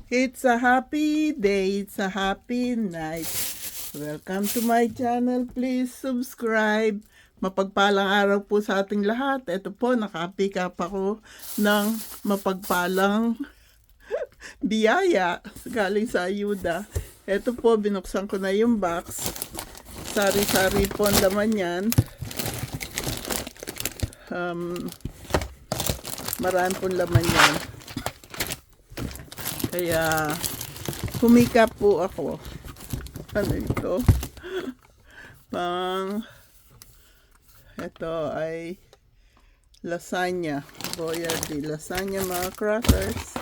It's a happy day, it's a happy night. Welcome to my channel, please subscribe. Mapagpalang araw po sa ating lahat. Ito po, naka-pick up ako ng mapagpalang biyaya galing sa ayuda. Ito po, binuksan ko na yung box. Sari-sari po ang laman yan. Marami pong laman yan. Kaya, humikap po ako. Ano ito? Ito ay lasagna. Boyardee lasagna, mga crackers.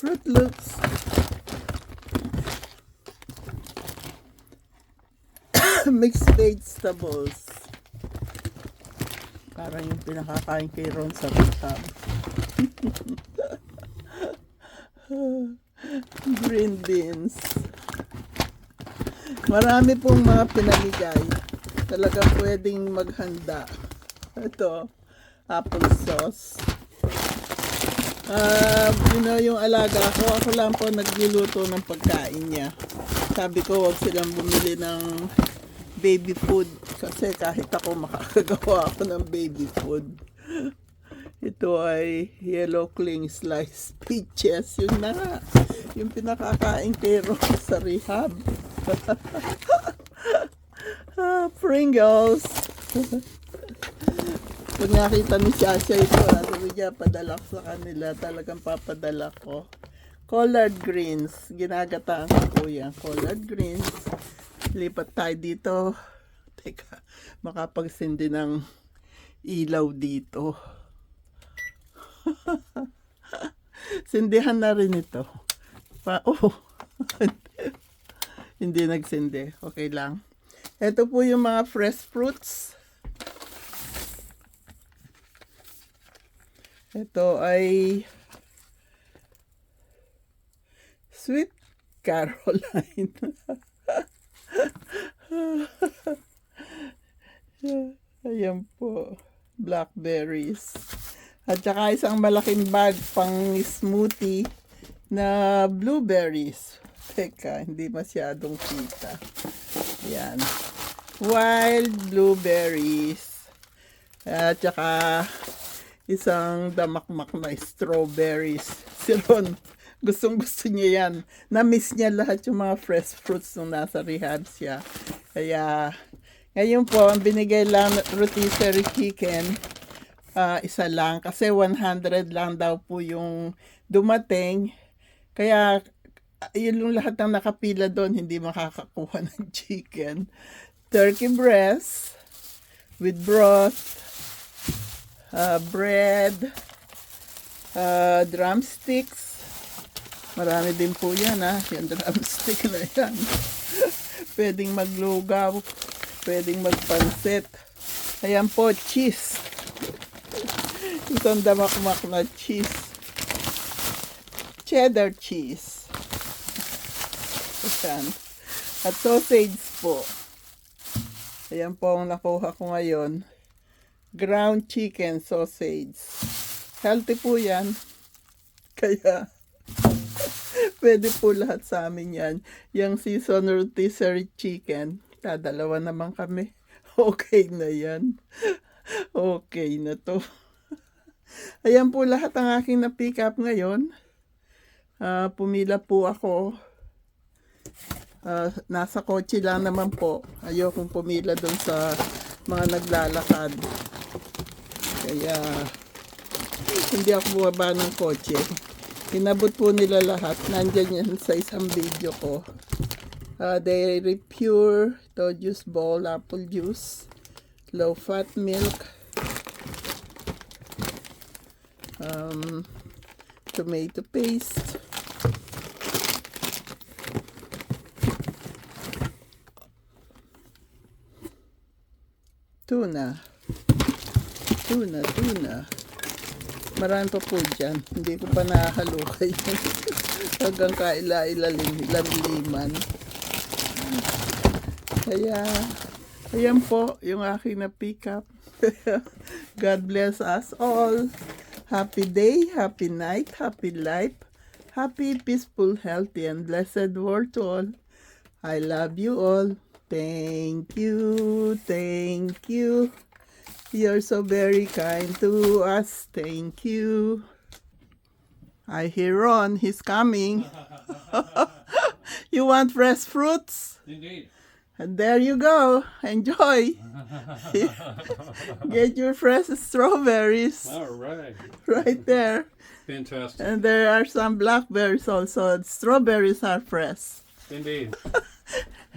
Fruit Loops. Mixed vegetables. Parang yung pinakakain kay Ron sa rehab. Green beans. Marami pong mga pinamigay. Talagang pwedeng maghanda. Ito, applesauce. Yung alaga ko, ako lang po nagluluto ng pagkain niya. Sabi ko, wag silang bumili ng baby food. Kasi kahit ako makakagawa ako ng baby food. Ito ay yellow cling sliced peaches. Yun na nga. Yung pinakakain kay Rose sa rehab. Pringles. Pag nakita ni Sasha ito, sabi niya, padala ko sa kanila. Talagang papadala ko. Collard greens. Ginagataan ko po yan. Collard greens. Lipat tayo dito. Teka, makapagsindi ng ilaw dito. Sindihan na rin ito. Hindi nagsindi. Okay lang. Ito po yung mga fresh fruits. Ito ay Sweet Caroline. Ayan po. Blackberries. At saka isang malaking bag pang smoothie na blueberries. Teka, hindi masyadong kita. Yan. Wild blueberries. At saka isang damakmak na strawberries. Si Ron, gustong gusto niya yan. Na-miss niya lahat yung mga fresh fruits nung nasa rehab siya. Kaya, ngayon po, ang binigay lang rotisserie chicken, isa lang. Kasi 100 lang daw po yung dumating. Kaya, yun yung lahat ng nakapila doon, hindi makakakuha ng chicken. Turkey breast with broth, bread, drumsticks. Marami din po yan, ha. Yung drumstick na yan. Pwedeng maglugaw, pwedeng magpansit. Ayan po, cheese. Isang damakmak na cheese. Cheddar cheese. Ayan. At sausage po. Ayan po ang nakuha ko ngayon. Ground chicken sausage. Healthy po yan. Kaya, pwede po lahat sa amin yan. Yung season rotisserie chicken, dadalawa naman kami. Okay na yan. Okay na to. Ayan po lahat ang aking na-pick up ngayon. Pumila po ako. Nasa kotse lang naman po. Ayokong pumila doon sa mga naglalakad. Kaya hindi ako bumaba ng kotse. Inabot po nila lahat. Nandyan yan sa isang video ko. Dairy Pure, ito juice bowl, apple juice, low fat milk, tomato paste, tuna. Marami pa po dyan. Hindi ko pa nakahalukay. Hanggang kaila-ilaliman. Kaya, ayan po yung aking na pick up. God bless us all. Happy day, happy night, happy life, happy, peaceful, healthy, and blessed world to all. I love you all. Thank you, thank you. You're so very kind to us. Thank you. I hear Ron, he's coming. You want fresh fruits? Indeed. And there you go. Enjoy. Get your fresh strawberries All right. right there. Fantastic. And there are some blackberries also. Strawberries are fresh. Indeed.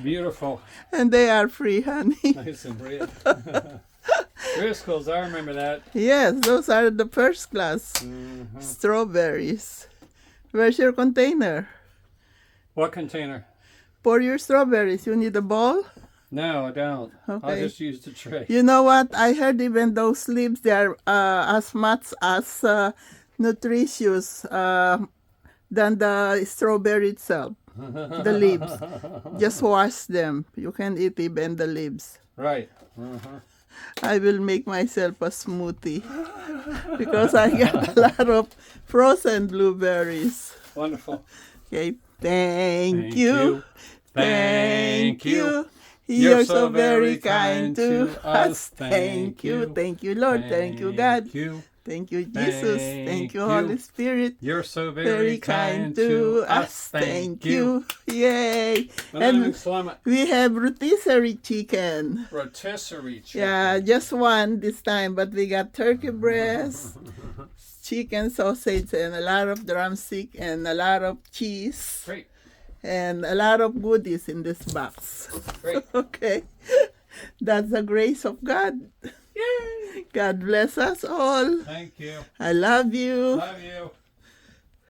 Beautiful. And they are free, honey. Nice and red. Driscoll's, I remember that. Yes, those are the first class Mhm. strawberries. Where's your container? What container? For your strawberries, you need a bowl? No, I don't. I'll Okay. just use the tray. You know what? I heard even those leaves, they are as much as nutritious than the strawberry itself. The leaves. Just wash them. You can eat even the leaves. Right. Uh-huh. I will make myself a smoothie because I got a lot of frozen blueberries. Wonderful. Okay, thank you. Thank you. You're so very kind to us. Thank you. Thank you, Lord. Thank you, God. Thank you. Thank you, Jesus. Thank Thank you, you. Holy Spirit. You're so Very kind to us. Thank you. Yay. Maraming And salamat. we have rotisserie chicken. Rotisserie chicken. Yeah, just one this time, but we got turkey breast, chicken sausage, and a lot of drumstick, and a lot of cheese, Great. and a lot of goodies in this box. Great. Okay. That's the grace of God. Yay. God bless us all. Thank you. I love you. Love you.